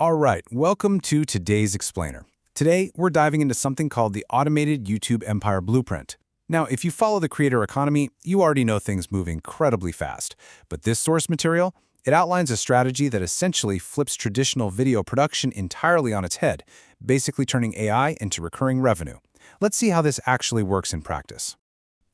All right, welcome to today's explainer. Today, we're diving into something called the Automated YouTube Empire Blueprint. Now, if you follow the creator economy, you already know things move incredibly fast. But this source material, it outlines a strategy that essentially flips traditional video production entirely on its head, basically turning AI into recurring revenue. Let's see how this actually works in practice.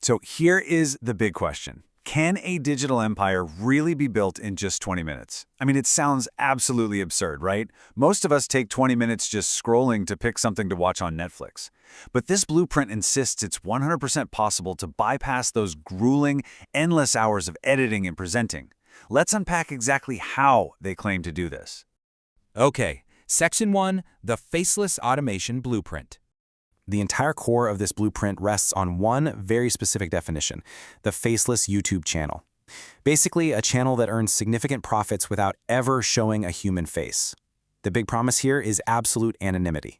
So here is the big question. Can a digital empire really be built in just 20 minutes? I mean, it sounds absolutely absurd, right? Most of us take 20 minutes just scrolling to pick something to watch on Netflix. But this blueprint insists it's 100% possible to bypass those grueling, endless hours of editing and presenting. Let's unpack exactly how they claim to do this. Okay, Section 1, the Faceless Automation Blueprint. The entire core of this blueprint rests on one very specific definition, the faceless YouTube channel. Basically, a channel that earns significant profits without ever showing a human face. The big promise here is absolute anonymity.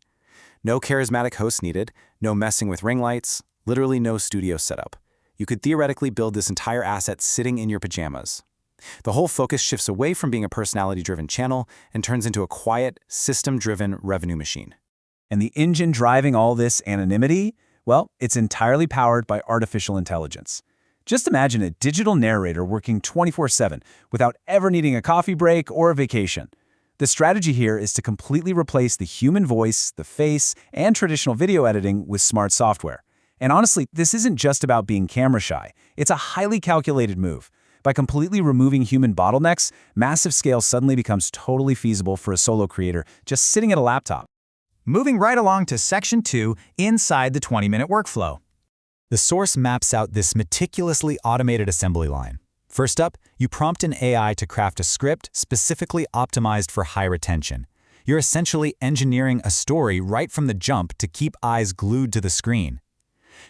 No charismatic host needed, no messing with ring lights, literally no studio setup. You could theoretically build this entire asset sitting in your pajamas. The whole focus shifts away from being a personality-driven channel and turns into a quiet, system-driven revenue machine. And the engine driving all this anonymity? Well, it's entirely powered by artificial intelligence. Just imagine a digital narrator working 24/7 without ever needing a coffee break or a vacation. The strategy here is to completely replace the human voice, the face, and traditional video editing with smart software. And honestly, this isn't just about being camera shy. It's a highly calculated move. By completely removing human bottlenecks, massive scale suddenly becomes totally feasible for a solo creator just sitting at a laptop. Moving right along to Section 2, inside the 20-minute workflow. The source maps out this meticulously automated assembly line. First up, you prompt an AI to craft a script specifically optimized for high retention. You're essentially engineering a story right from the jump to keep eyes glued to the screen.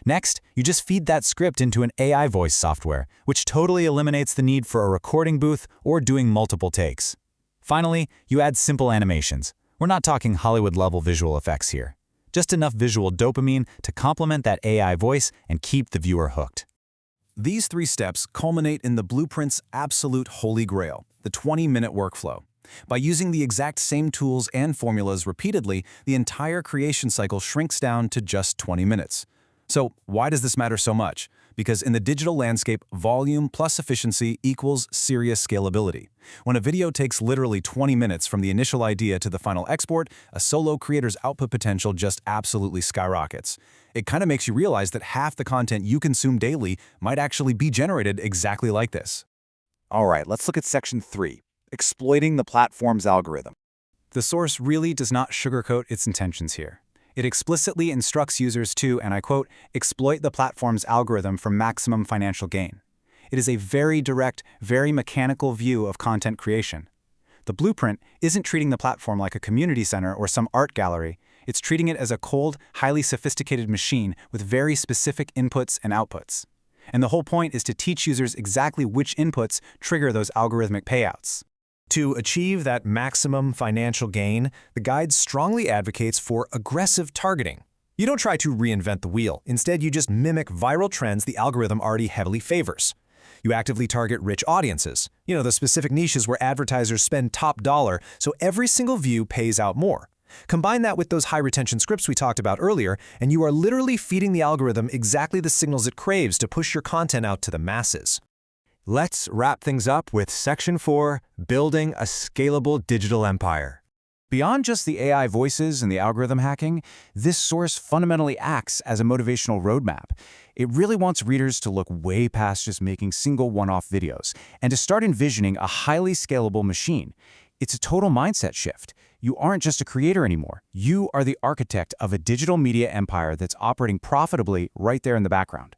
Next, you just feed that script into an AI voice software, which totally eliminates the need for a recording booth or doing multiple takes. Finally, you add simple animations. We're not talking Hollywood-level visual effects here. Just enough visual dopamine to complement that AI voice and keep the viewer hooked. These three steps culminate in the blueprint's absolute holy grail, the 20-minute workflow. By using the exact same tools and formulas repeatedly, the entire creation cycle shrinks down to just 20 minutes. So why does this matter so much? Because in the digital landscape, volume plus efficiency equals serious scalability. When a video takes literally 20 minutes from the initial idea to the final export, a solo creator's output potential just absolutely skyrockets. It kind of makes you realize that half the content you consume daily might actually be generated exactly like this. All right, let's look at Section 3, exploiting the platform's algorithm. The source really does not sugarcoat its intentions here. It explicitly instructs users to, and I quote, exploit the platform's algorithm for maximum financial gain. It is a very direct, very mechanical view of content creation. The blueprint isn't treating the platform like a community center or some art gallery. It's treating it as a cold, highly sophisticated machine with very specific inputs and outputs. And the whole point is to teach users exactly which inputs trigger those algorithmic payouts. To achieve that maximum financial gain, the guide strongly advocates for aggressive targeting. You don't try to reinvent the wheel. Instead, you just mimic viral trends the algorithm already heavily favors. You actively target rich audiences, the specific niches where advertisers spend top dollar, so every single view pays out more. Combine that with those high retention scripts we talked about earlier, and you are literally feeding the algorithm exactly the signals it craves to push your content out to the masses. Let's wrap things up with Section 4, building a scalable digital empire. Beyond just the AI voices and the algorithm hacking, this source fundamentally acts as a motivational roadmap. It really wants readers to look way past just making single one-off videos and to start envisioning a highly scalable machine. It's a total mindset shift. You aren't just a creator anymore. You are the architect of a digital media empire that's operating profitably right there in the background.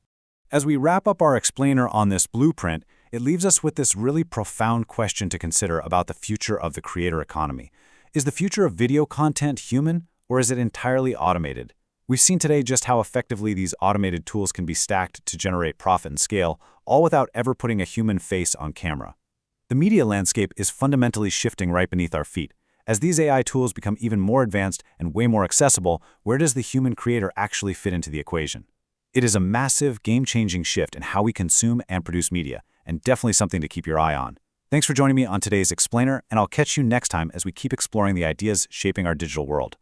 As we wrap up our explainer on this blueprint, it leaves us with this really profound question to consider about the future of the creator economy. Is the future of video content human, or is it entirely automated? We've seen today just how effectively these automated tools can be stacked to generate profit and scale, all without ever putting a human face on camera. The media landscape is fundamentally shifting right beneath our feet. As these AI tools become even more advanced and way more accessible, where does the human creator actually fit into the equation? It is a massive, game-changing shift in how we consume and produce media, and definitely something to keep your eye on. Thanks for joining me on today's Explainer, and I'll catch you next time as we keep exploring the ideas shaping our digital world.